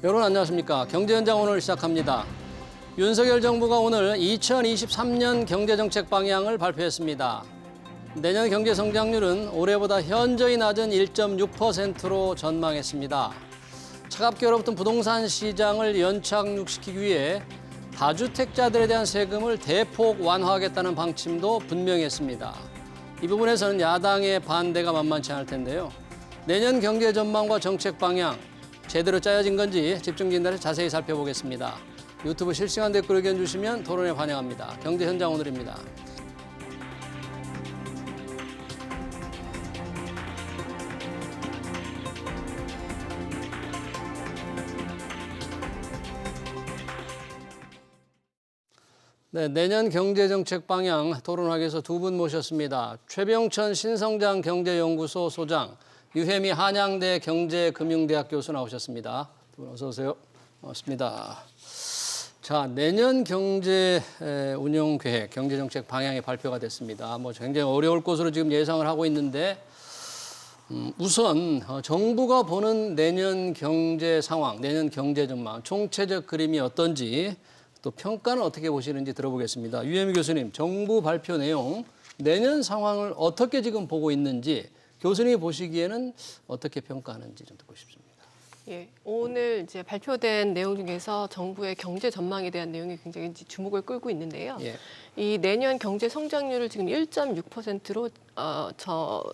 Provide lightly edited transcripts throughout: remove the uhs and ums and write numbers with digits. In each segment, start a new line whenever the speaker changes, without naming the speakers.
여러분 안녕하십니까. 경제현장 오늘 시작합니다. 윤석열 정부가 오늘 2023년 경제정책 방향을 발표했습니다. 내년 경제성장률은 올해보다 현저히 낮은 1.6%로 전망했습니다. 차갑게 얼어붙은 부동산 시장을 연착륙시키기 위해 다주택자들에 대한 세금을 대폭 완화하겠다는 방침도 분명했습니다. 이 부분에서는 야당의 반대가 만만치 않을 텐데요. 내년 경제 전망과 정책 방향 제대로 짜여진 건지 집중 진단을 자세히 살펴보겠습니다. 유튜브 실시간 댓글 의견 주시면 토론에 환영합니다. 경제 현장 오늘입니다. 네, 내년 경제정책 방향 토론하기 위해서 두 분 모셨습니다. 최병천 신성장 경제연구소 소장, 유혜미 한양대 경제금융대학 교수 나오셨습니다. 두 분 어서 오세요. 반갑습니다. 자, 내년 경제 운영 계획, 경제정책 방향이 발표가 됐습니다. 굉장히 어려울 것으로 지금 예상을 하고 있는데 우선 정부가 보는 내년 경제 상황, 내년 경제 전망, 총체적 그림이 어떤지 또 평가는 어떻게 보시는지 들어보겠습니다. 유혜미 교수님, 정부 발표 내용, 내년 상황을 어떻게 지금 보고 있는지 교수님이 보시기에는 어떻게 평가하는지 좀 듣고 싶습니다.
예, 오늘 이제 발표된 내용 중에서 정부의 경제 전망에 대한 내용이 굉장히 주목을 끌고 있는데요.
예.
이 내년 경제 성장률을 지금 1.6%로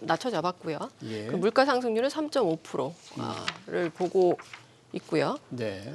낮춰 잡았고요.
예.
그 물가 상승률은 3.5%를 보고 있고요.
네.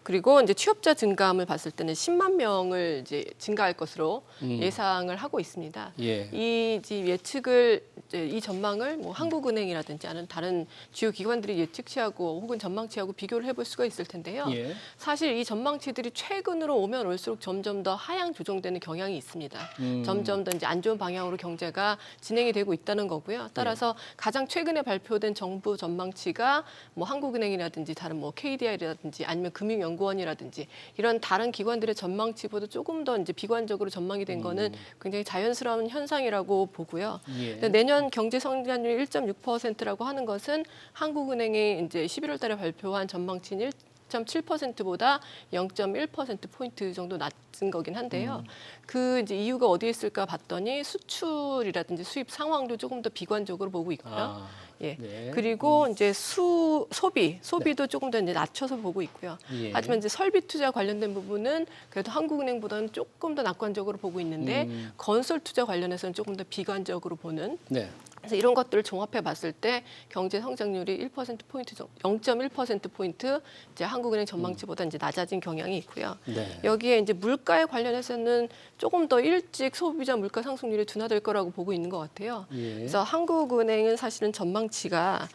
그리고 이제 취업자 증감을 봤을 때는 10만 명을 이제 증가할 것으로 예상을 하고 있습니다.
예.
이 예측을 이 전망을 뭐 한국은행이라든지 아니면 다른 주요 기관들이 예측치하고 혹은 전망치하고 비교를 해볼 수가 있을 텐데요.
예.
사실 이 전망치들이 최근으로 오면 올수록 점점 더 하향 조정되는 경향이 있습니다. 점점 더 이제 안 좋은 방향으로 경제가 진행이 되고 있다는 거고요. 따라서 가장 최근에 발표된 정부 전망치가 뭐 한국은행이라든지 다른 뭐 KDI라든지 아니면 금융연구원이라든지 이런 다른 기관들의 전망치보다 조금 더 이제 비관적으로 전망이 된 거는 굉장히 자연스러운 현상이라고 보고요.
예.
내년 경제 성장률 1.6%라고 하는 것은 한국은행이 이제 11월 달에 발표한 전망치인 1.7%보다 0.1%포인트 정도 낮은 거긴 한데요. 그 이제 이유가 어디에 있을까 봤더니 수출이라든지 수입 상황도 조금 더 비관적으로 보고 있고요. 예.
네.
그리고 이제 소비도 조금 더 이제 낮춰서 보고 있고요.
예.
하지만 이제 설비 투자 관련된 부분은 그래도 한국은행보다는 조금 더 낙관적으로 보고 있는데 건설 투자 관련해서는 조금 더 비관적으로 보는.
네.
그래서 이런 것들을 종합해 봤을 때 경제 성장률이 1%포인트, 0.1%포인트 이제 한국은행 전망치보다 이제 낮아진 경향이 있고요.
네.
여기에 이제 물가에 관련해서는 조금 더 일찍 소비자 물가 상승률이 둔화될 거라고 보고 있는 것 같아요.
예.
그래서 한국은행은 사실은 전망치가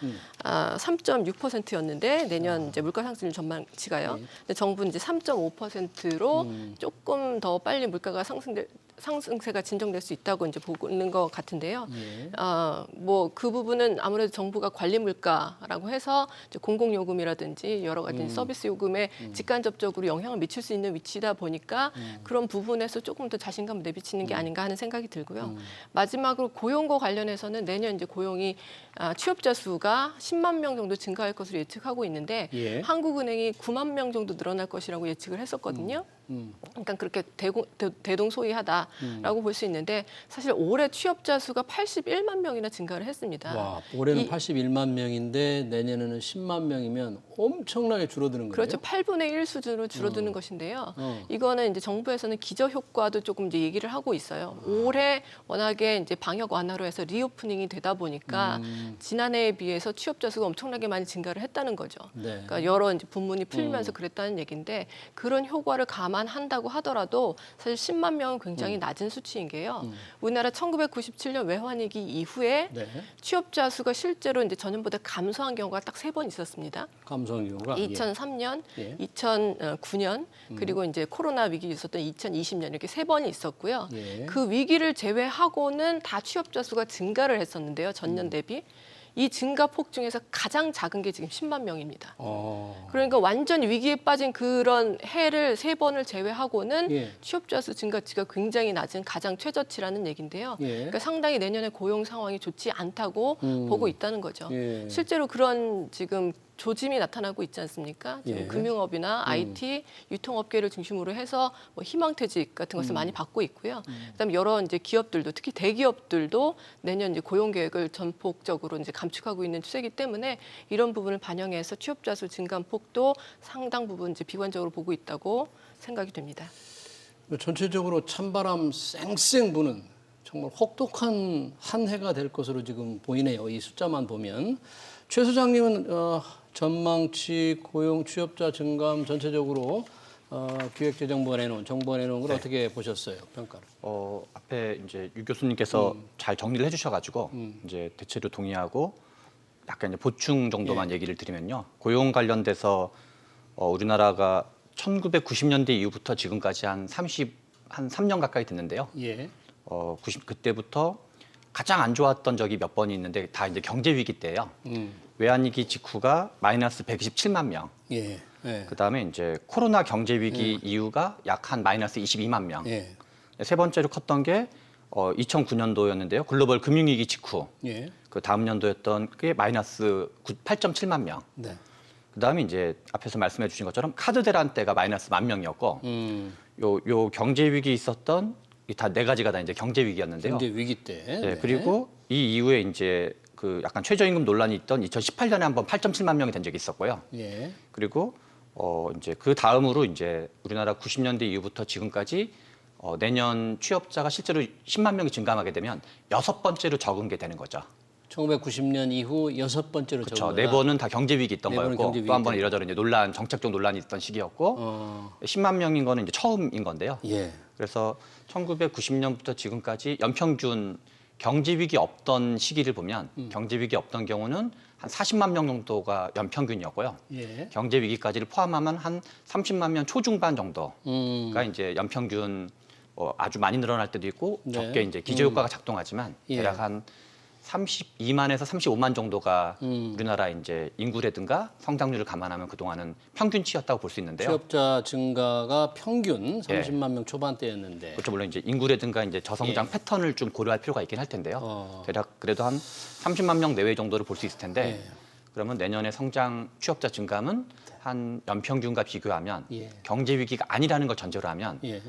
3.6%였는데 내년 이제 물가 상승률 전망치가요.
예.
근데 정부는 이제 3.5%로 조금 더 빨리 물가가 상승세가 진정될 수 있다고 이제 보고 있는 것 같은데요.
예.
뭐 그 부분은 아무래도 정부가 관리 물가라고 해서 이제 공공요금이라든지 여러 가지 서비스 요금에 직간접적으로 영향을 미칠 수 있는 위치다 보니까 그런 부분에서 조금 더 자신감을 내비치는 게 아닌가 하는 생각이 들고요. 마지막으로 고용과 관련해서는 내년 이제 고용이 취업자 수가 10만 명 정도 증가할 것으로 예측하고 있는데
예.
한국은행이 9만 명 정도 늘어날 것이라고 예측을 했었거든요. 그러니까 그렇게 대동소이하다라고 볼 수 있는데 사실 올해 취업자 수가 81만 명이나 증가를 했습니다.
와, 올해는 81만 명인데 내년에는 10만 명이면 엄청나게 줄어드는 거예요.
그렇죠. 8분의 1 수준으로 줄어드는 것인데요. 이거는 이제 정부에서는 기저 효과도 조금 이제 얘기를 하고 있어요. 올해 워낙에 이제 방역 완화로 해서 리오프닝이 되다 보니까 지난해에 비해서 취업자 수가 엄청나게 많이 증가를 했다는 거죠.
네.
그러니까 여러 이제 분문이 풀리면서 그랬다는 얘기인데 그런 효과를 감안한다고 하더라도 사실 10만 명은 굉장히 낮은 수치인 게요. 우리나라 1997년 외환위기 이후에
네.
취업자 수가 실제로 이제 전년보다 감소한 경우가 딱 3번 있었습니다.
감소한 경우가
2003년,
예.
2009년, 그리고 이제 코로나 위기 있었던 2020년 이렇게 3번이 있었고요.
예.
그 위기를 제외하고는 다 취업자 수가 증가를 했었는데요. 전년 대비. 이 증가폭 중에서 가장 작은 게 지금 10만 명입니다.
어.
그러니까 완전 위기에 빠진 그런 해를 3번을 제외하고는
예.
취업자 수 증가치가 굉장히 낮은 가장 최저치라는 얘기인데요.
예.
그러니까 상당히 내년에 고용 상황이 좋지 않다고 보고 있다는 거죠.
예.
실제로 그런 지금 조짐이 나타나고 있지 않습니까? 지금
예.
금융업이나 IT, 유통업계를 중심으로 해서 뭐 희망퇴직 같은 것을 많이 받고 있고요. 그다음에 여러 이제 기업들도 특히 대기업들도 내년 이제 고용 계획을 전폭적으로 이제 감축하고 있는 추세이기 때문에 이런 부분을 반영해서 취업자 수 증가 폭도 상당 부분 이제 비관적으로 보고 있다고 생각이 됩니다.
전체적으로 찬바람 쌩쌩 부는 정말 혹독한 한 해가 될 것으로 지금 보이네요. 이 숫자만 보면. 최 소장님은 전망치, 고용, 취업자 증감 전체적으로 기획재정부가 내놓은 정부가 내놓은 걸
네.
어떻게 보셨어요? 평가를.
앞에 이제 유 교수님께서 잘 정리를 해주셔가지고 이제 대체로 동의하고 약간 이제 보충 정도만 얘기를 드리면요. 고용 관련돼서 우리나라가 1990년대 이후부터 지금까지 한 3년 가까이 됐는데요.
예.
그때부터 가장 안 좋았던 적이 몇 번이 있는데 다 이제 경제 위기 때예요. 외환위기 직후가 마이너스 127만 명.
예. 예.
그다음에 이제 코로나 경제 위기 이후가 약 한 마이너스 22만 명.
예.
세 번째로 컸던 게 2009년도였는데요. 글로벌 금융위기 직후.
예.
그 다음 년도였던 게 마이너스 8.7만 명.
네.
그다음에 이제 앞에서 말씀해 주신 것처럼 카드 대란 때가 마이너스 1만 명이었고 요 경제 위기 있었던 이 다 네 가지가 다 이제 경제 위기였는데요.
경제 위기 때.
네, 그리고 이 이후에 이제 그 약간 최저임금 논란이 있던 2018년에 한번 8.7만 명이 된 적이 있었고요.
예.
그리고 이제 그 다음으로 이제 우리나라 90년대 이후부터 지금까지 내년 취업자가 실제로 10만 명이 증가하게 되면 6번째로 적은 게 되는 거죠.
1990년 이후 6번째로
그렇죠.
적은
네
거다.
번은 다 경제 위기 있던
네 번은
거였고
경제 위기
또 한 번은
때문에.
이러저러 이제 논란, 정책적 논란이 있던 시기였고 10만 명인 거는 이제 처음인 건데요.
예.
그래서 1990년부터 지금까지 연평균 경제 위기 없던 시기를 보면 경제 위기 없던 경우는 한 40만 명 정도가 연평균이었고요.
예.
경제 위기까지를 포함하면 한 30만 명 초중반 정도가 이제 연평균 아주 많이 늘어날 때도 있고
네.
적게 이제 기저효과가 작동하지만
예.
대략 한 32만에서 35만 정도가 우리나라 이제 인구라든가 성장률을 감안하면 그동안은 평균치였다고 볼 수 있는데요.
취업자 증가가 평균 30만 명 초반대였는데.
그렇죠. 물론 이제 인구라든가 이제 저성장 패턴을 좀 고려할 필요가 있긴 할 텐데요. 대략 그래도 한 30만 명 내외 정도를 볼 수 있을 텐데 그러면 내년에 성장 취업자 증감은 한 연평균과 비교하면 경제 위기가 아니라는 걸 전제로 하면
예.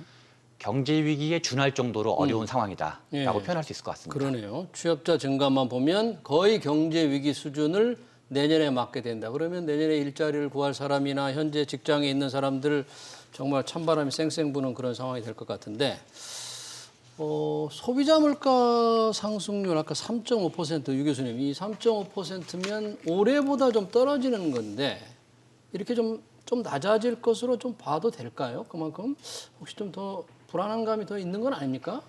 경제 위기에 준할 정도로 어려운 상황이다라고
예.
표현할 수 있을 것 같습니다.
그러네요. 취업자 증가만 보면 거의 경제 위기 수준을 내년에 맞게 된다. 그러면 내년에 일자리를 구할 사람이나 현재 직장에 있는 사람들 정말 찬바람이 쌩쌩 부는 그런 상황이 될 것 같은데 소비자 물가 상승률 아까 3.5% 유 교수님 이 3.5%면 올해보다 좀 떨어지는 건데 이렇게 좀 낮아질 것으로 좀 봐도 될까요? 그만큼 혹시 좀 더 불안한 감이 더 있는 건 아닙니까?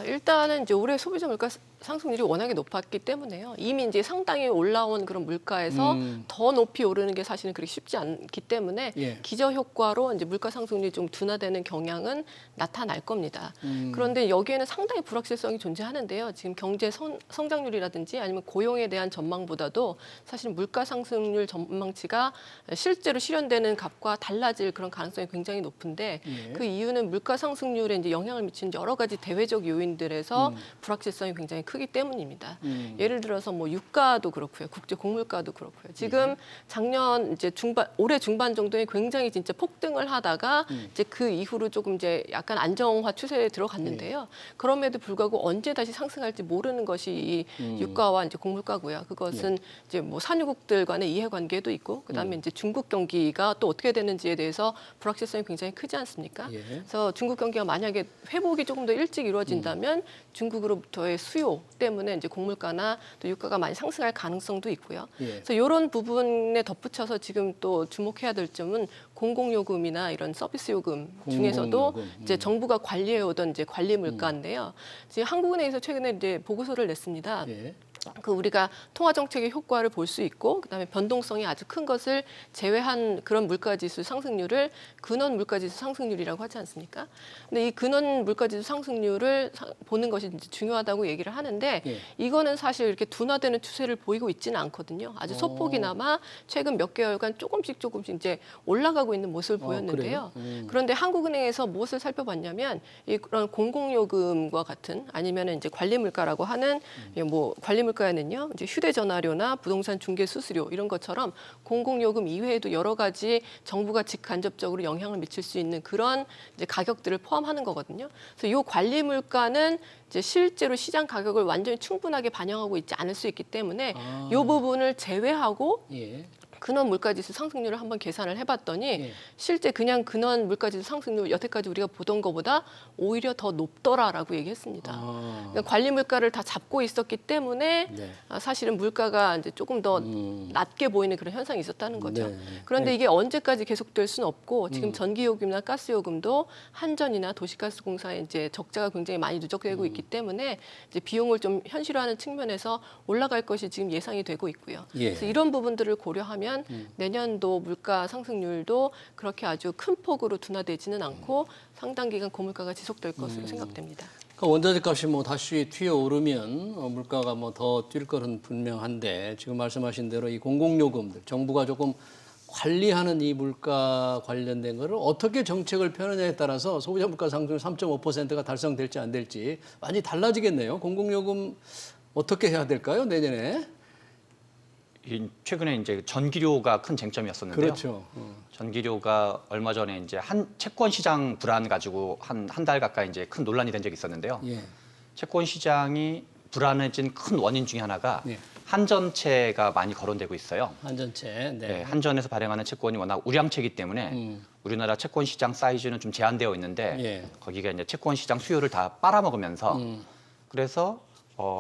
일단은 이제 올해 소비자 물가 상승률이 워낙에 높았기 때문에요. 이미 이제 상당히 올라온 그런 물가에서 더 높이 오르는 게 사실은 그렇게 쉽지 않기 때문에
예.
기저 효과로 이제 물가 상승률이 좀 둔화되는 경향은 나타날 겁니다. 그런데 여기에는 상당히 불확실성이 존재하는데요. 지금 경제 성장률이라든지 아니면 고용에 대한 전망보다도 사실 물가 상승률 전망치가 실제로 실현되는 값과 달라질 그런 가능성이 굉장히 높은데 그 이유는 물가 상승률에 이제 영향을 미치는 여러 가지 대외적 요인들에서 불확실성이 굉장히 크기 때문입니다. 예를 들어서 뭐 유가도 그렇고요, 국제 곡물가도 그렇고요. 지금 작년 이제 올해 중반 정도에 굉장히 진짜 폭등을 하다가 이제 그 이후로 조금 이제 약간 안정화 추세에 들어갔는데요. 그럼에도 불구하고 언제 다시 상승할지 모르는 것이 이 유가와 이제 곡물가고요. 그것은 이제 뭐 산유국들 간의 이해관계도 있고, 그다음에 이제 중국 경기가 또 어떻게 되는지에 대해서 불확실성이 굉장히 크지 않습니까? 그래서 중국 경기가 만약에 회복이 조금 더 일찍 이루어진다면 중국으로부터의 수요 때문에 이제 곡물가나 또 유가가 많이 상승할 가능성도 있고요. 그래서 이런 부분에 덧붙여서 지금 또 주목해야 될 점은 공공요금이나 이런 서비스 요금 중에서도 이제 정부가 관리해 오던 이제 관리 물가인데요. 지금 한국은행에서 최근에 이제 보고서를 냈습니다. 그 우리가 통화 정책의 효과를 볼 수 있고 그다음에 변동성이 아주 큰 것을 제외한 그런 물가지수 상승률을 근원 물가지수 상승률이라고 하지 않습니까? 근데 이 근원 물가지수 상승률을 보는 것이 이제 중요하다고 얘기를 하는데
예.
이거는 사실 이렇게 둔화되는 추세를 보이고 있지는 않거든요. 아주 소폭이나마 최근 몇 개월간 조금씩 이제 올라가고 있는 모습을 보였는데요. 그런데 한국은행에서 무엇을 살펴봤냐면 이런 공공요금과 같은 아니면 이제 관리 물가라고 하는 뭐 관리 물가에는요, 이제 휴대전화료나 부동산 중개 수수료 이런 것처럼 공공요금 이외에도 여러 가지 정부가 직간접적으로 영향을 미칠 수 있는 그런 이제 가격들을 포함하는 거거든요. 그래서 이 관리 물가는 이제 실제로 시장 가격을 완전히 충분하게 반영하고 있지 않을 수 있기 때문에 이 부분을 제외하고
예.
근원 물가지수 상승률을 한번 계산을 해봤더니
예.
실제 그냥 근원 물가지수 상승률 여태까지 우리가 보던 것보다 오히려 더 높더라라고 얘기했습니다. 그러니까 관리 물가를 다 잡고 있었기 때문에
네.
사실은 물가가 이제 조금 더 낮게 보이는 그런 현상이 있었다는 거죠.
네.
그런데 이게 언제까지 계속될 수는 없고 지금 전기요금이나 가스요금도 한전이나 도시가스공사에 이제 적자가 굉장히 많이 누적되고 있기 때문에 이제 비용을 좀 현실화하는 측면에서 올라갈 것이 지금 예상이 되고 있고요.
예.
그래서 이런 부분들을 고려하면 내년도 물가 상승률도 그렇게 아주 큰 폭으로 둔화되지는 않고 상당 기간 고물가가 지속될 것으로 생각됩니다.
그러니까 원자재 값이 뭐 다시 튀어오르면 물가가 뭐 더 뛸 거는 분명한데 지금 말씀하신 대로 이 공공요금들 정부가 조금 관리하는 이 물가 관련된 거를 어떻게 정책을 펴느냐에 따라서 소비자 물가 상승률 3.5%가 달성될지 안 될지 많이 달라지겠네요. 공공요금 어떻게 해야 될까요? 내년에?
최근에 이제 전기료가 큰 쟁점이었었는데요.
그렇죠.
전기료가 얼마 전에 이제 한 채권 시장 불안 가지고 한 달 가까이 이제 큰 논란이 된 적이 있었는데요.
예.
채권 시장이 불안해진 큰 원인 중에 하나가
예.
한전채가 많이 거론되고 있어요.
한전채. 네.
네, 한전에서 발행하는 채권이 워낙 우량채이기 때문에 우리나라 채권 시장 사이즈는 좀 제한되어 있는데
예.
거기가 이제 채권 시장 수요를 다 빨아먹으면서 그래서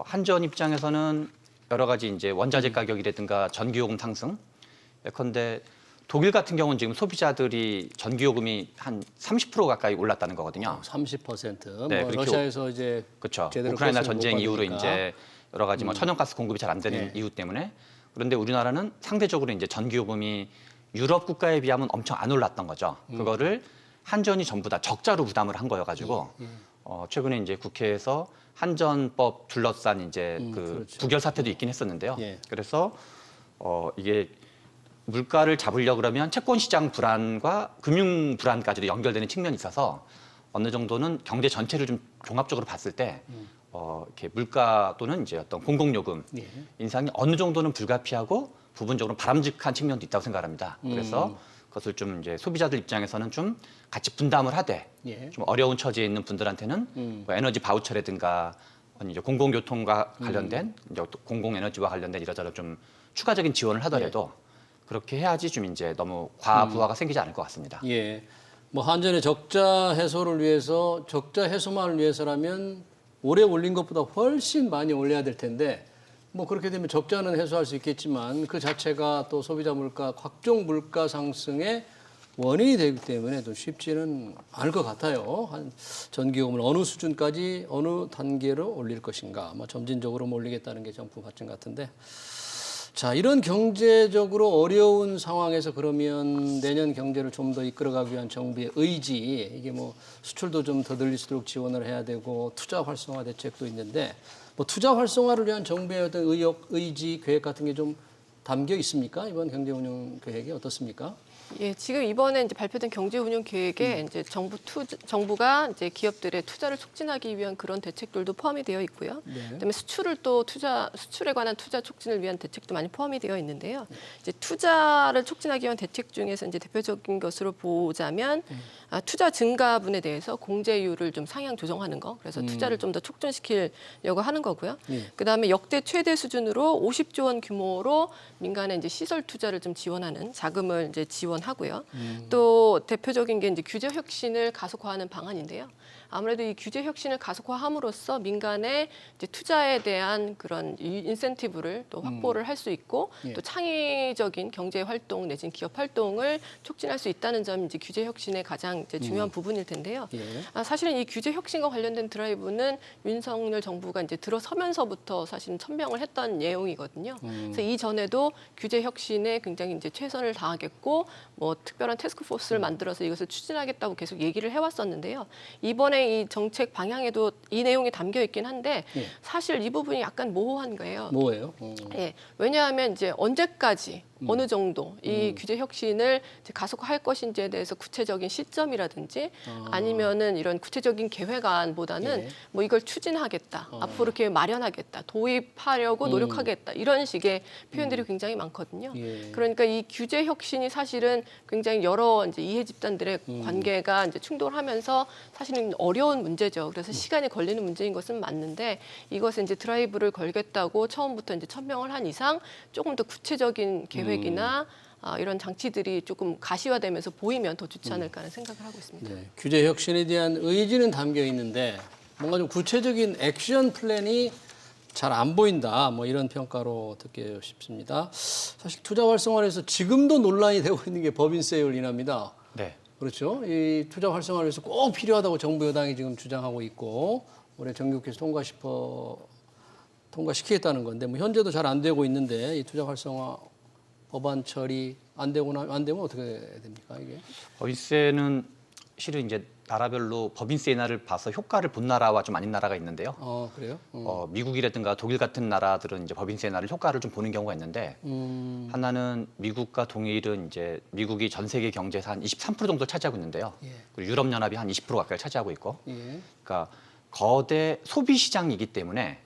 한전 입장에서는 여러 가지 이제 원자재 가격이라든가 전기요금 상승. 예컨대 독일 같은 경우는 지금 소비자들이 전기요금이 한 30% 가까이 올랐다는 거거든요.
30%.
네,
뭐
그렇게
러시아에서 이제
그렇죠.
제대로
우크라이나
가스를 못
전쟁 이후로
받으니까.
이제 여러 가지 뭐 천연가스 공급이 잘 안 되는
네.
이유 때문에 그런데 우리나라는 상대적으로 이제 전기요금이 유럽 국가에 비하면 엄청 안 올랐던 거죠. 그거를 한전이 전부 다 적자로 부담을 한 거여가지고 최근에 이제 국회에서 한전법 둘러싼 이제 그
그렇죠.
부결 사태도 있긴 했었는데요.
예.
그래서 이게 물가를 잡으려 그러면 채권 시장 불안과 금융 불안까지도 연결되는 측면이 있어서 어느 정도는 경제 전체를 좀 종합적으로 봤을 때 이렇게 물가 또는 이제 어떤 공공요금
예.
인상이 어느 정도는 불가피하고 부분적으로 바람직한 측면도 있다고 생각합니다. 그래서 그것을 좀 이제 소비자들 입장에서는 좀 같이 분담을 하되
예.
좀 어려운 처지에 있는 분들한테는 뭐 에너지 바우처라든가 이제 공공교통과 관련된 이제 공공에너지와 관련된 이러저러 좀 추가적인 지원을 하더라도 그렇게 해야지 좀 이제 너무 과부하가 생기지 않을 것 같습니다.
예. 뭐 한전의 적자 해소를 위해서 적자 해소만을 위해서라면 올해 올린 것보다 훨씬 많이 올려야 될 텐데 뭐 그렇게 되면 적자는 해소할 수 있겠지만 그 자체가 또 소비자 물가 각종 물가 상승의 원인이 되기 때문에 또 쉽지는 않을 것 같아요. 한 전기요금을 어느 수준까지 어느 단계로 올릴 것인가 아마 점진적으로 올리겠다는 게 정부 방침 같은데 자, 이런 경제적으로 어려운 상황에서 그러면 내년 경제를 좀 더 이끌어가기 위한 정부의 의지, 이게 뭐 수출도 좀 더 늘릴 수 있도록 지원을 해야 되고 투자 활성화 대책도 있는데 뭐 투자 활성화를 위한 정부의 어떤 의지, 계획 같은 게 좀 담겨 있습니까? 이번 경제운영 계획이 어떻습니까?
예, 지금 이번에 이제 발표된 경제운영 계획에 이제 정부가 이제 기업들의 투자를 촉진하기 위한 그런 대책들도 포함이 되어 있고요.
네.
그다음에 수출에 관한 투자 촉진을 위한 대책도 많이 포함이 되어 있는데요. 이제 투자를 촉진하기 위한 대책 중에서 이제 대표적인 것으로 보자면 투자 증가분에 대해서 공제율을 좀 상향 조정하는 거. 그래서 투자를 좀 더 촉진시키려고 하는 거고요. 그다음에 역대 최대 수준으로 50조 원 규모로 민간의 이제 시설 투자를 좀 지원하는 자금을 이제 지원하고요. 또 대표적인 게 이제 규제 혁신을 가속화하는 방안인데요. 아무래도 이 규제 혁신을 가속화함으로써 민간의 이제 투자에 대한 그런 인센티브를 또 확보를 할 수 있고
예.
또 창의적인 경제 활동 내지는 기업 활동을 촉진할 수 있다는 점이 이제 규제 혁신의 가장 이제 중요한 부분일 텐데요.
예.
사실은 이 규제 혁신과 관련된 드라이브는 윤석열 정부가 이제 들어서면서부터 사실은 천명을 했던 내용이거든요. 그래서 이전에도 규제 혁신에 굉장히 이제 최선을 다하겠고 뭐 특별한 태스크포스를 만들어서 이것을 추진하겠다고 계속 얘기를 해왔었는데요. 이번에 이 정책 방향에도 이 내용이 담겨 있긴 한데
예.
사실 이 부분이 약간 모호한 거예요.
뭐예요?
예, 왜냐하면 이제 언제까지 어느 정도 이 규제 혁신을 이제 가속화할 것인지에 대해서 구체적인 시점이라든지 아니면은 이런 구체적인 계획안보다는
예.
뭐 이걸 추진하겠다, 앞으로 이렇게 마련하겠다, 도입하려고 노력하겠다 이런 식의 표현들이 굉장히 많거든요.
예.
그러니까 이 규제 혁신이 사실은 굉장히 여러 이제 이해 집단들의 관계가 이제 충돌하면서 사실은 어려운 문제죠. 그래서 시간이 걸리는 문제인 것은 맞는데 이것을 이제 드라이브를 걸겠다고 처음부터 이제 천명을 한 이상 조금 더 구체적인 계획이나 이런 장치들이 조금 가시화되면서 보이면 더 좋지 않을까 하는 생각을 하고 있습니다.
네, 규제 혁신에 대한 의지는 담겨 있는데 뭔가 좀 구체적인 액션 플랜이 잘 안 보인다. 뭐 이런 평가로 듣기 싶습니다. 사실 투자 활성화에서 지금도 논란이 되고 있는 게 법인세율 인하입니다.
네.
그렇죠. 이 투자 활성화를 위해서 꼭 필요하다고 정부 여당이 지금 주장하고 있고 올해 정기국회에서 통과시키겠다는 건데 뭐 현재도 잘 안 되고 있는데 이 투자 활성화 법안 처리 안 되면 어떻게 됩니까 이게?
법인세는 실은 이제 나라별로 법인세 인하를 봐서 효과를 본 나라와 좀 아닌 나라가 있는데요.
그래요?
미국이라든가 독일 같은 나라들은 이제 법인세 인하를 효과를 좀 보는 경우가 있는데 하나는 미국과 동일은 이제 미국이 전 세계 경제에서 한 23% 정도 차지하고 있는데요.
예.
그리고 유럽 연합이 한 20% 가까이 차지하고 있고,
예.
그러니까 거대 소비 시장이기 때문에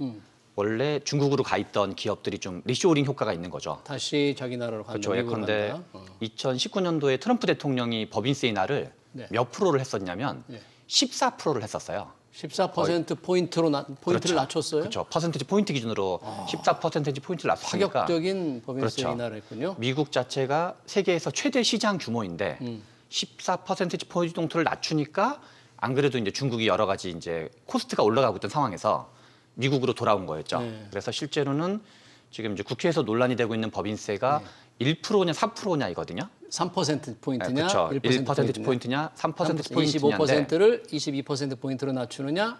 원래 중국으로 가 있던 기업들이 좀 리쇼어링 효과가 있는 거죠.
다시 자기 나라로 간다.
그렇죠. 예컨대 2019년도에 트럼프 대통령이 법인세 인하를
네.
몇 프로를 했었냐면
네.
14%를 했었어요.
14% 포인트를
그렇죠.
낮췄어요.
그렇죠. 퍼센티지 포인트 기준으로 14%포인트 포인트를 낮추니까
파격적인 법인세
그렇죠.
인하를 했군요.
미국 자체가 세계에서 최대 시장 규모인데 14%포인트 포인트를 낮추니까 안 그래도 이제 중국이 여러 가지 이제 코스트가 올라가고 있던 상황에서 미국으로 돌아온 거였죠.
네.
그래서 실제로는 지금 이제 국회에서 논란이 되고 있는 법인세가 1%냐 4%냐 이거든요.
3% 포인트냐,
그렇죠.
1%
1% 포인트냐, 3% 포인트냐인데
25%를 22% 포인트로 낮추느냐,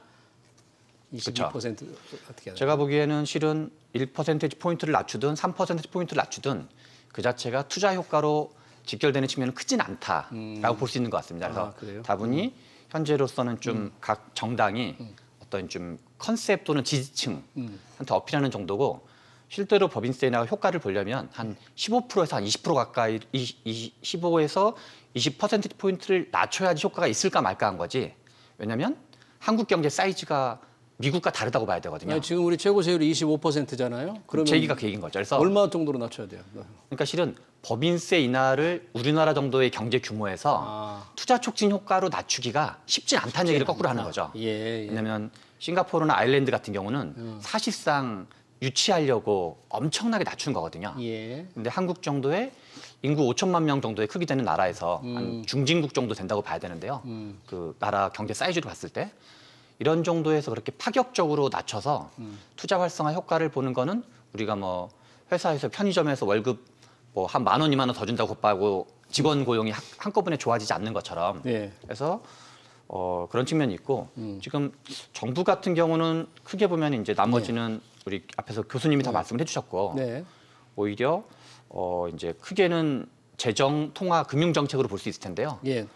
22%
그렇죠.
어떻게 해야
제가 보기에는 실은 1% 포인트를 낮추든 3% 포인트를 낮추든 그 자체가 투자 효과로 직결되는 측면은 크진 않다라고 볼 수 있는 것 같습니다. 그래서
그래요?
다분히 현재로서는 좀 각 정당이 어떤 좀 컨셉 또는 지지층한테 어필하는 정도고 실제로 법인세 인하 효과를 보려면 한 15%에서 한 20% 가까이 15에서 20% 포인트를 낮춰야지 효과가 있을까 말까 한 거지. 왜냐하면 한국 경제 사이즈가 미국과 다르다고 봐야 되거든요.
아니, 지금 우리 최고 세율이 25%잖아요. 그러면
제 얘기가 그 얘기인 거죠. 그래서
얼마 정도로 낮춰야 돼요?
그러니까 실은 법인세 인하를 우리나라 정도의 경제 규모에서 투자 촉진 효과로 낮추기가 쉽지 않다는 얘기를 거꾸로 하는 거죠.
예.
왜냐하면 싱가포르나 아일랜드 같은 경우는 사실상 유치하려고 엄청나게 낮춘 거거든요.
예.
근데 한국 정도의 인구 5천만 명 정도의 크기 되는 나라에서 한 중진국 정도 된다고 봐야 되는데요. 그 나라 경제 사이즈로 봤을 때 이런 정도에서 그렇게 파격적으로 낮춰서 투자 활성화 효과를 보는 거는 우리가 뭐 회사에서 편의점에서 월급 뭐 한 10,000원, 20,000원 더 준다고 곱하고 직원 고용이 한꺼번에 좋아지지 않는 것처럼
예.
그래서 그런 측면이 있고 지금 정부 같은 경우는 크게 보면 이제 나머지는 우리 앞에서 교수님이 다 말씀을 해주셨고
네.
오히려 이제 크게는 재정, 통화, 금융 정책으로 볼 수 있을 텐데요.
예.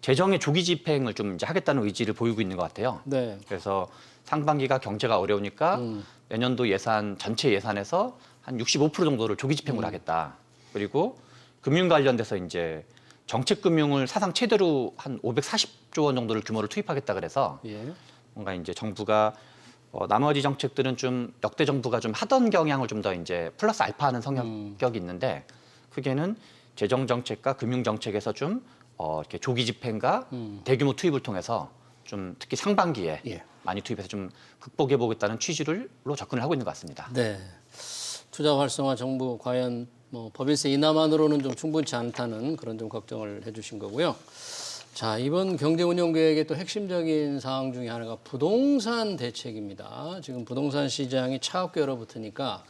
재정의 조기 집행을 좀 이제 하겠다는 의지를 보이고 있는 것 같아요.
네.
그래서 상반기가 경제가 어려우니까 내년도 예산 전체 예산에서 한 65% 정도를 조기 집행을 하겠다. 그리고 금융 관련돼서 이제 정책 금융을 사상 최대로 한 540조 원 정도를 규모를 투입하겠다 그래서
예.
뭔가 이제 정부가 나머지 정책들은 좀 역대 정부가 좀 하던 경향을 좀 더 이제 플러스 알파하는 성격이 있는데 크게는 재정 정책과 금융 정책에서 좀 이렇게 조기 집행과 대규모 투입을 통해서 좀 특히 상반기에
예.
많이 투입해서 좀 극복해 보겠다는 취지로 접근을 하고 있는 것 같습니다.
네. 투자 활성화 정부 과연 뭐 법인세 인하만으로는 좀 충분치 않다는 그런 좀 걱정을 해주신 거고요. 자, 이번 경제운영계획의 또 핵심적인 사항 중에 하나가 부동산 대책입니다. 지금 부동산 시장이 차갑게 얼어붙으니까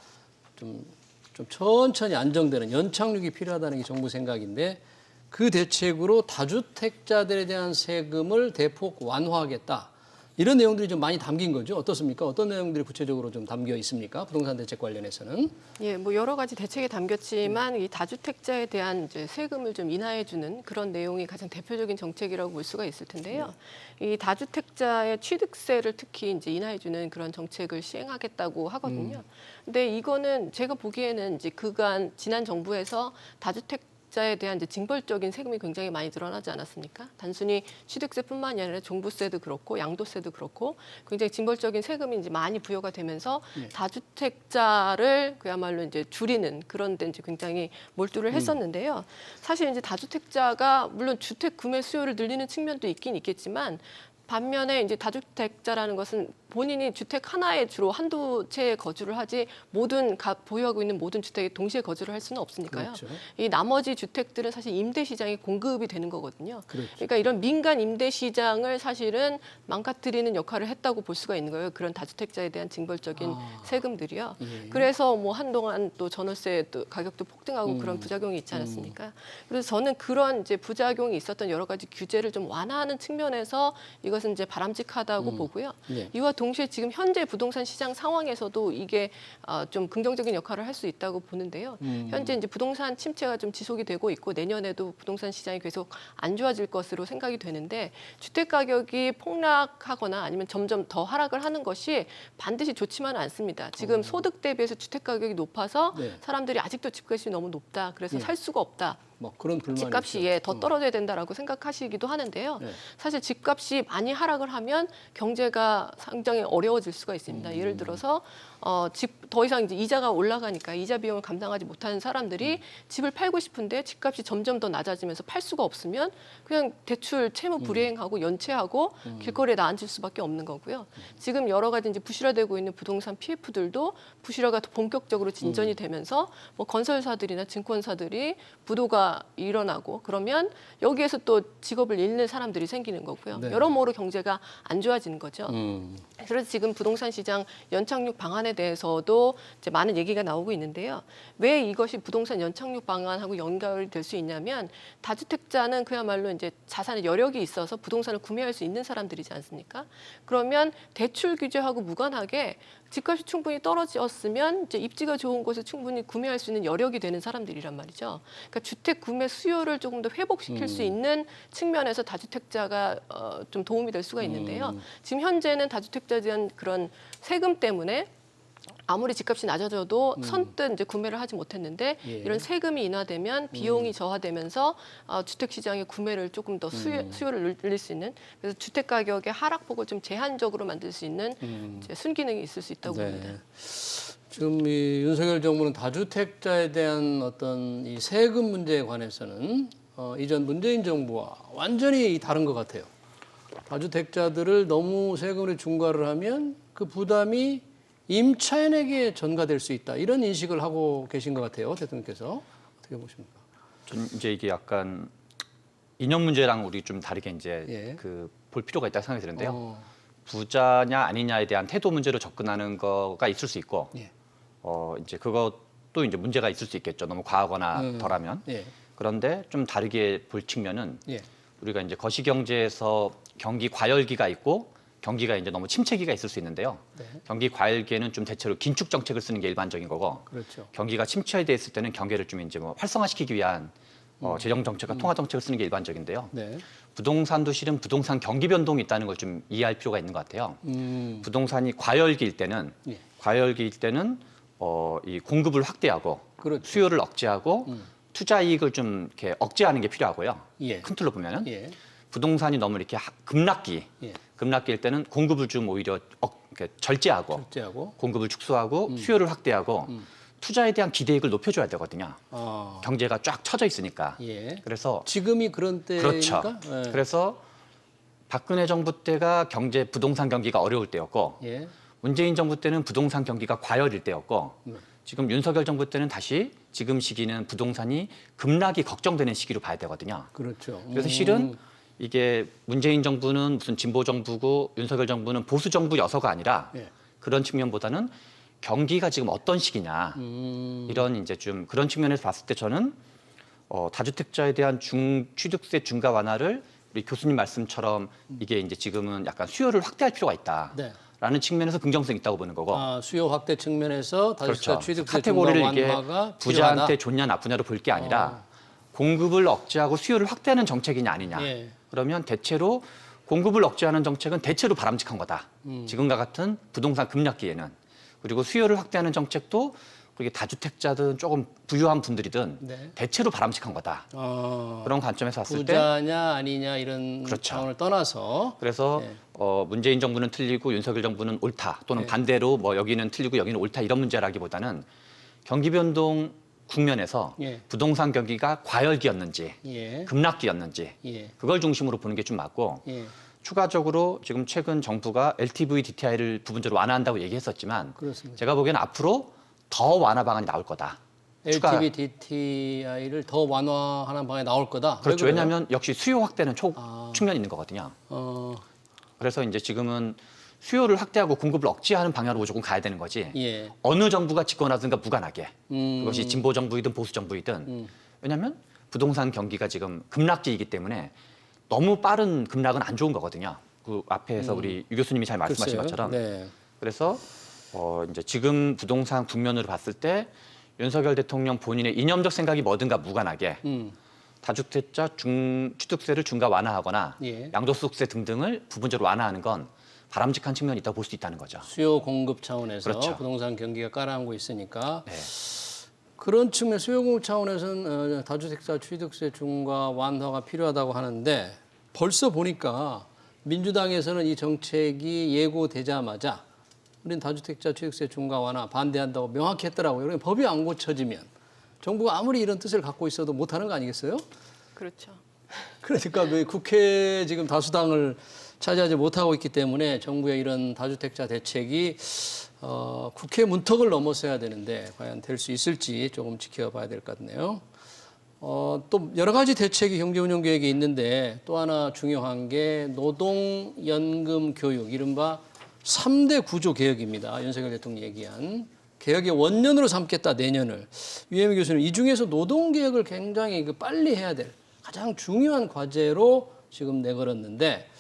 좀 천천히 안정되는 연착륙이 필요하다는 게 정부 생각인데 그 대책으로 다주택자들에 대한 세금을 대폭 완화하겠다. 이런 내용들이 좀 많이 담긴 거죠. 어떻습니까? 어떤 내용들이 구체적으로 좀 담겨 있습니까? 부동산 대책 관련해서는.
예, 뭐 여러 가지 대책이 담겼지만 이 다주택자에 대한 이제 세금을 좀 인하해주는 그런 내용이 가장 대표적인 정책이라고 볼 수가 있을 텐데요. 이 다주택자의 취득세를 특히 이제 인하해주는 그런 정책을 시행하겠다고 하거든요. 근데 이거는 제가 보기에는 이제 그간 지난 정부에서 다주택자에 대한 이제 징벌적인 세금이 굉장히 많이 늘어나지 않았습니까? 단순히 취득세뿐만이 아니라 종부세도 그렇고 양도세도 그렇고 굉장히 징벌적인 세금이 이제 많이 부여가 되면서 다주택자를 그야말로 이제 줄이는 그런 데 이제 굉장히 몰두를 했었는데요. 사실 이제 다주택자가 물론 주택 구매 수요를 늘리는 측면도 있긴 있겠지만 반면에 이제 다주택자라는 것은 본인이 주택 하나에 주로 한두 채에 거주를 하지 보유하고 있는 모든 주택에 동시에 거주를 할 수는 없으니까요.
그렇죠.
이 나머지 주택들은 사실 임대 시장에 공급이 되는 거거든요.
그렇죠.
그러니까 이런 민간 임대 시장을 사실은 망가뜨리는 역할을 했다고 볼 수가 있는 거예요. 그런 다주택자에 대한 징벌적인 세금들이요.
예.
그래서 뭐 한동안 또 전월세 또 가격도 폭등하고 그런 부작용이 있지 않았습니까? 그래서 저는 그런 이제 부작용이 있었던 여러 가지 규제를 좀 완화하는 측면에서 이것은 이제 바람직하다고 보고요.
예.
이와 동시에 지금 현재 부동산 시장 상황에서도 이게 좀 긍정적인 역할을 할 수 있다고 보는데요. 현재 이제 부동산 침체가 좀 지속이 되고 있고 내년에도 부동산 시장이 계속 안 좋아질 것으로 생각이 되는데 주택 가격이 폭락하거나 아니면 점점 더 하락을 하는 것이 반드시 좋지만은 않습니다. 지금 소득 대비해서 주택 가격이 높아서
네.
사람들이 아직도 집값이 너무 높다. 그래서
예.
살 수가 없다.
뭐 그런 불만이
집값이
있죠.
예, 더 떨어져야 된다라고 생각하시기도 하는데요.
네.
사실 집값이 많이 하락을 하면 경제가 상당히 어려워질 수가 있습니다. 예를 들어서 집 더 이상 이제 이자가 올라가니까 이자 비용을 감당하지 못하는 사람들이 집을 팔고 싶은데 집값이 점점 더 낮아지면서 팔 수가 없으면 그냥 대출 채무 불이행하고 연체하고 길거리에 나앉을 수밖에 없는 거고요. 지금 여러 가지 이제 부실화되고 있는 부동산 PF들도 부실화가 더 본격적으로 진전이 되면서 뭐 건설사들이나 증권사들이 부도가 일어나고 그러면 여기에서 또 직업을 잃는 사람들이 생기는 거고요.
네.
여러모로 경제가 안 좋아지는 거죠.
음.
그래서 지금 부동산 시장 연착륙 방안에 대해서도 이제 많은 얘기가 나오고 있는데요. 왜 이것이 부동산 연착륙 방안하고 연결이 될 수 있냐면 다주택자는 그야말로 이제 자산의 여력이 있어서 부동산을 구매할 수 있는 사람들이지 않습니까? 그러면 대출 규제하고 무관하게 집값이 충분히 떨어졌으면 이제 입지가 좋은 곳에 충분히 구매할 수 있는 여력이 되는 사람들이란 말이죠. 그러니까 주택 구매 수요를 조금 더 회복시킬 수 있는 측면에서 다주택자가 좀 도움이 될 수가 있는데요. 지금 현재는 다주택자에 대한 그런 세금 때문에 아무리 집값이 낮아져도 선뜻 이제 구매를 하지 못했는데
예.
이런 세금이 인하되면 비용이 저하되면서 주택 시장의 구매를 조금 더 수요를 늘릴 수 있는 그래서 주택 가격의 하락폭을 좀 제한적으로 만들 수 있는 이제 순기능이 있을 수 있다고 봅니다.
지금 이 윤석열 정부는 다주택자에 대한 어떤 이 세금 문제에 관해서는 이전 문재인 정부와 완전히 다른 것 같아요. 다주택자들을 너무 세금을 중과를 하면 그 부담이 임차인에게 전가될 수 있다. 이런 인식을 하고 계신 것 같아요. 대통령께서. 어떻게 보십니까?
전 이제 이게 약간 이념 문제랑 우리 좀 다르게 이제
예.
그 볼 필요가 있다고 생각이 드는데요. 부자냐 아니냐에 대한 태도 문제로 접근하는 거가 있을 수 있고,
예.
이제 그것도 이제 문제가 있을 수 있겠죠. 너무 과하거나 덜하면.
예.
그런데 좀 다르게 볼 측면은
예.
우리가 이제 거시경제에서 경기 과열기가 있고 경기가 이제 너무 침체기가 있을 수 있는데요.
네.
경기 과열기에는 좀 대체로 긴축 정책을 쓰는 게 일반적인 거고,
그렇죠.
경기가 침체돼 있을 때는 경기를 좀 이제 뭐 활성화시키기 위한 재정 정책과 통화 정책을 쓰는 게 일반적인데요.
네.
부동산도 실은 부동산 경기 변동이 있다는 걸 좀 이해할 필요가 있는 것 같아요. 부동산이 과열기일 때는
예.
이 공급을 확대하고
그렇죠.
수요를 억제하고 투자 이익을 좀 이렇게 억제하는 게 필요하고요.
예.
큰 틀로 보면은
예.
부동산이 너무 이렇게 급락기일 때는 공급을 좀 오히려 이렇게 절제하고
절제하고.
공급을 축소하고 수요를 확대하고 투자에 대한 기대익을 높여줘야 되거든요. 경제가 쫙 쳐져 있으니까.
예.
그래서
지금이 그런 때니까.
그렇죠.
예.
그래서 박근혜 정부 때가 부동산 경기가 어려울 때였고
예.
문재인 정부 때는 부동산 경기가 과열일 때였고 지금 윤석열 정부 때는 다시 지금 시기는 부동산이 급락이 걱정되는 시기로 봐야 되거든요.
그렇죠.
그래서 실은 이게 문재인 정부는 무슨 진보 정부고 윤석열 정부는 보수 정부여서가 아니라
예.
그런 측면보다는 경기가 지금 어떤 시기냐 이런 이제 좀 그런 측면에서 봤을 때 저는 다주택자에 대한 취득세 중과 완화를 우리 교수님 말씀처럼 이게 이제 지금은 약간 수요를 확대할 필요가 있다.
네.
라는 측면에서 긍정성이 있다고 보는 거고.
수요 확대 측면에서 다주택자
그렇죠.
취득세
카테고리를
중과
이게
완화가
부자한테
필요하다.
좋냐 나쁘냐로 볼 게 아니라 공급을 억제하고 수요를 확대하는 정책이냐 아니냐.
예.
그러면 대체로 공급을 억제하는 정책은 대체로 바람직한 거다. 지금과 같은 부동산 급락기에는. 그리고 수요를 확대하는 정책도 그게 다주택자든 조금 부유한 분들이든
네.
대체로 바람직한 거다. 그런 관점에서 봤을 때
부자냐 아니냐 이런
그렇죠.
차원을 떠나서
그래서
네.
문재인 정부는 틀리고 윤석열 정부는 옳다 또는
네.
반대로 뭐 여기는 틀리고 여기는 옳다 이런 문제라기보다는 경기 변동 국면에서
예.
부동산 경기가 과열기였는지
예.
급락기였는지
예.
그걸 중심으로 보는 게 좀 맞고
예.
추가적으로 지금 최근 정부가 LTV DTI를 부분적으로 완화한다고 얘기했었지만
그렇습니다.
제가 보기에는 앞으로 더 완화 방안이 나올 거다.
LTV DTI를 더 완화하는 방에 나올 거다.
그렇죠.
왜 그래요?
왜냐하면 역시 수요 확대는 측면이 있는 거거든요. 그래서 이제 지금은 수요를 확대하고 공급을 억제하는 방향으로 무조건 가야 되는 거지.
예.
어느 정부가 집권하든가 무관하게. 그것이 진보 정부이든 보수 정부이든. 왜냐하면 부동산 경기가 지금 급락기이기 때문에 너무 빠른 급락은 안 좋은 거거든요. 그 앞에서 우리 유 교수님이 잘 말씀하신
글쎄요.
것처럼.
네.
그래서 이제 지금 부동산 국면으로 봤을 때 윤석열 대통령 본인의 이념적 생각이 뭐든가 무관하게 다주택자 취득세를 중과 완화하거나
예.
양도소득세 등등을 부분적으로 완화하는 건 바람직한 측면이 있다고 볼 수 있다는 거죠.
수요 공급 차원에서
그렇죠.
부동산 경기가 깔아앉고 있으니까
네.
그런 측면 수요 공급 차원에서는 다주택자 취득세 중과 완화가 필요하다고 하는데 벌써 보니까 민주당에서는 이 정책이 예고되자마자 우리는 다주택자 취득세 중과 완화 반대한다고 명확히 했더라고요. 그러니까 법이 안 고쳐지면 정부가 아무리 이런 뜻을 갖고 있어도 못하는 거 아니겠어요?
그렇죠.
그러니까 그 국회 지금 다수당을 차지하지 못하고 있기 때문에 정부의 이런 다주택자 대책이 국회 문턱을 넘어서야 되는데 과연 될 수 있을지 조금 지켜봐야 될 것 같네요. 또 여러 가지 대책이 경제운영계획에 있는데 또 하나 중요한 게 노동연금 교육, 이른바 3대 구조 개혁입니다. 윤석열 대통령이 얘기한 개혁의 원년으로 삼겠다 내년을. 유혜미 교수님, 이 중에서 노동개혁을 굉장히 빨리 해야 될 가장 중요한 과제로 지금 내걸었는데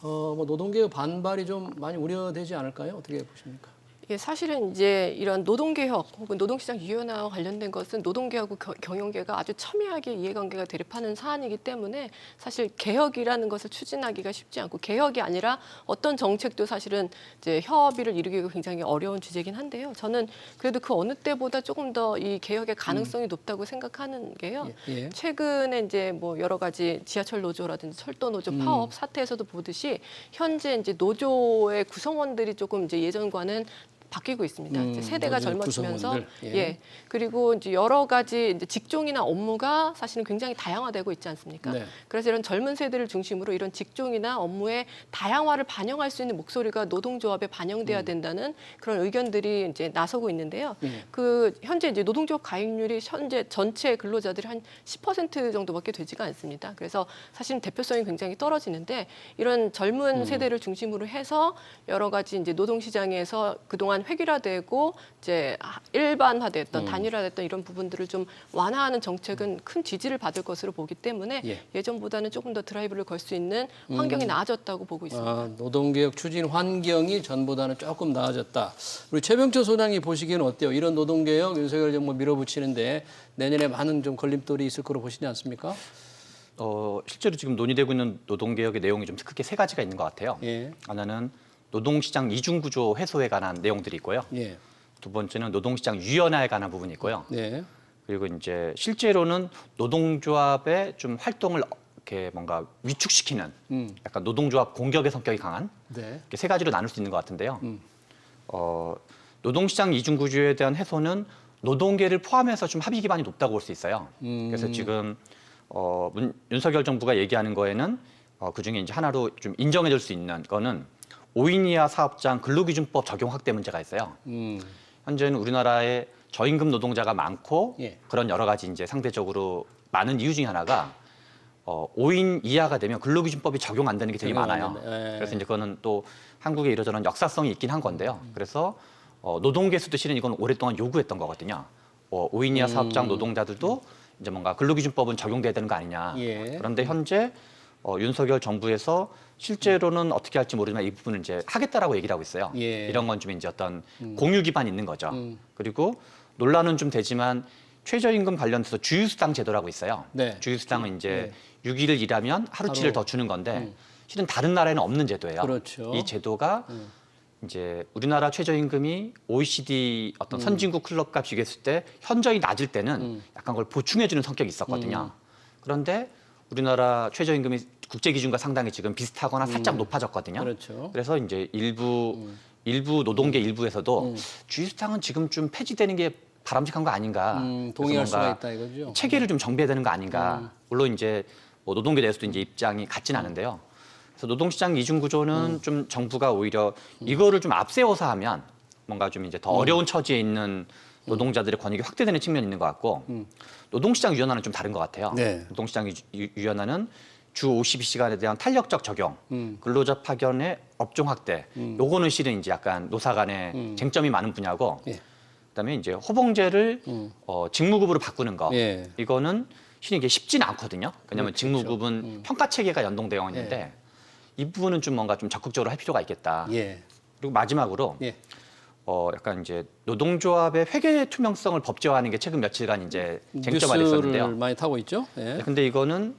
뭐 노동개혁 반발이 좀 많이 우려되지 않을까요? 어떻게 보십니까?
이게 사실은 이제 이런 노동개혁 혹은 노동시장 유연화와 관련된 것은 노동계하고 경영계가 아주 첨예하게 이해관계가 대립하는 사안이기 때문에 사실 개혁이라는 것을 추진하기가 쉽지 않고 개혁이 아니라 어떤 정책도 사실은 이제 협의를 이루기가 굉장히 어려운 주제긴 한데요. 저는 그래도 그 어느 때보다 조금 더 이 개혁의 가능성이 높다고 생각하는 게요.
예.
최근에 이제 뭐 여러 가지 지하철 노조라든지 철도 노조 파업 사태에서도 보듯이 현재 이제 노조의 구성원들이 조금 이제 예전과는 바뀌고 있습니다. 이제 세대가
노조
젊어지면서
구성원들.
예. 그리고 이제 여러 가지 이제 직종이나 업무가 사실은 굉장히 다양화되고 있지 않습니까?
네.
그래서 이런 젊은 세대를 중심으로 이런 직종이나 업무의 다양화를 반영할 수 있는 목소리가 노동조합에 반영돼야 된다는 그런 의견들이 이제 나서고 있는데요. 그 현재 이제 노동조합 가입률이 현재 전체 근로자들이 한 10% 정도밖에 되지가 않습니다. 그래서 사실은 대표성이 굉장히 떨어지는데 이런 젊은 세대를 중심으로 해서 여러 가지 이제 노동시장에서 그동안 획일화되고 이제 일반화됐던 단일화됐던 이런 부분들을 좀 완화하는 정책은 큰 지지를 받을 것으로 보기 때문에 예전보다는 조금 더 드라이브를 걸 수 있는 환경이 나아졌다고 보고 있습니다.
노동개혁 추진 환경이 전보다는 조금 나아졌다. 우리 최병철 소장이 보시기에는 어때요? 이런 노동개혁 윤석열 정부 밀어붙이는데 내년에 많은 좀 걸림돌이 있을 거로 보시지 않습니까?
실제로 지금 논의되고 있는 노동개혁의 내용이 좀 크게 세 가지가 있는 것 같아요.
예.
하나는 노동시장 이중구조 해소에 관한 내용들이 있고요.
예.
두 번째는 노동시장 유연화에 관한 부분이 있고요.
네.
그리고 이제 실제로는 노동조합의 좀 활동을 이렇게 뭔가 위축시키는 약간 노동조합 공격의 성격이 강한
네.
이렇게 세 가지로 나눌 수 있는 것 같은데요. 노동시장 이중구조에 대한 해소는 노동계를 포함해서 좀 합의 기반이 높다고 볼 수 있어요. 그래서 지금 윤석열 정부가 얘기하는 거에는 그중에 이제 하나로 좀 인정해줄 수 있는 거는 5인 이하 사업장 근로기준법 적용 확대 문제가 있어요. 현재는 우리나라에 저임금 노동자가 많고
예.
그런 여러 가지 이제 상대적으로 많은 이유 중에 하나가 5인 이하가 되면 근로기준법이 적용 안 되는 게 되게
적용 안
많아요.
된다. 예.
그래서 이제 그거는 또 한국에 이러저런 역사성이 있긴 한 건데요. 그래서 노동계에서도 실은 이건 오랫동안 요구했던 거거든요. 5인 이하 사업장 노동자들도 이제 뭔가 근로기준법은 적용돼야 되는 거 아니냐.
예.
그런데 현재 윤석열 정부에서 실제로는 어떻게 할지 모르지만 이 부분을 이제 하겠다라고 얘기를 하고 있어요.
예.
이런 건 좀 이제 어떤 공유 기반이 있는 거죠. 그리고 논란은 좀 되지만 최저임금 관련해서 주휴수당 제도라고 있어요.
네.
주휴수당은 이제 6일을 일하면 하루치를 더 주는 건데 실은 다른 나라에는 없는 제도예요.
그렇죠.
이 제도가 이제 우리나라 최저임금이 OECD 어떤 선진국 클럽과 비교했을 때 현저히 낮을 때는 약간 그걸 보충해주는 성격이 있었거든요. 그런데 우리나라 최저임금이 국제 기준과 상당히 지금 비슷하거나 살짝 높아졌거든요.
그렇죠.
그래서 이제 일부 노동계 일부에서도 주휴수당은 지금 좀 폐지되는 게 바람직한 거 아닌가.
동의할
그래서
수가
뭔가
있다 이거죠.
체계를 좀 정비해야 되는 거 아닌가. 물론 이제 뭐 노동계 내에서도 이제 입장이 같진 않은데요. 그래서 노동시장 이중 구조는 좀 정부가 오히려 이거를 좀 앞세워서 하면 뭔가 좀 이제 더 어려운 처지에 있는 노동자들의 권익이 확대되는 측면이 있는 것 같고 노동시장 유연화는 좀 다른 것 같아요.
네.
노동시장 유연화는 주 52시간에 대한 탄력적 적용, 근로자 파견의 업종 확대, 요거는 실은 이제 약간 노사 간의 쟁점이 많은 분야고,
예.
그다음에 이제 호봉제를 직무급으로 바꾸는 거,
예.
이거는 실은 이게 쉽지는 않거든요. 왜냐하면
그렇죠.
직무급은 평가 체계가 연동되어 있는데 이 부분은 좀 뭔가 좀 적극적으로 할 필요가 있겠다.
예.
그리고 마지막으로
예.
약간 이제 노동조합의 회계 투명성을 법제화하는 게 최근 며칠간 이제 쟁점화
뉴스를
됐었는데요.
많이 타고 있죠. 예.
근데 이거는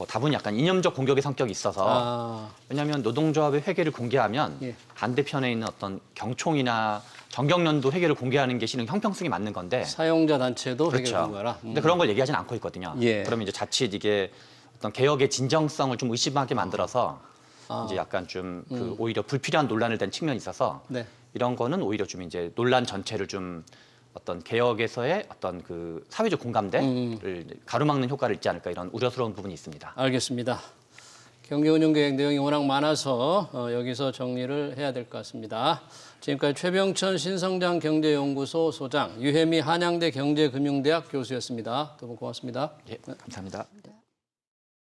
다분히 약간 이념적 공격의 성격이 있어서 왜냐하면 노동조합의 회계를 공개하면
예.
반대편에 있는 어떤 경총이나 정경련도 회계를 공개하는 게 실은 형평성이 맞는 건데
사용자 단체도 회계
그렇죠.
공개하라.
근데 그런 걸 얘기하진 않고 있거든요.
예.
그러면 이제 자칫 이게 어떤 개혁의 진정성을 좀 의심하게 만들어서 이제 약간 좀 그 오히려 불필요한 논란을 낸 측면이 있어서
네.
이런 거는 오히려 좀 이제 논란 전체를 좀 어떤 개혁에서의 어떤 그 사회적 공감대를 가로막는 효과를 있지 않을까 이런 우려스러운 부분이 있습니다.
알겠습니다. 경제운영계획 내용이 워낙 많아서 여기서 정리를 해야 될 것 같습니다. 지금까지 최병천 신성장 경제연구소 소장, 유혜미 한양대 경제금융대학 교수였습니다. 두 분 고맙습니다.
예, 감사합니다.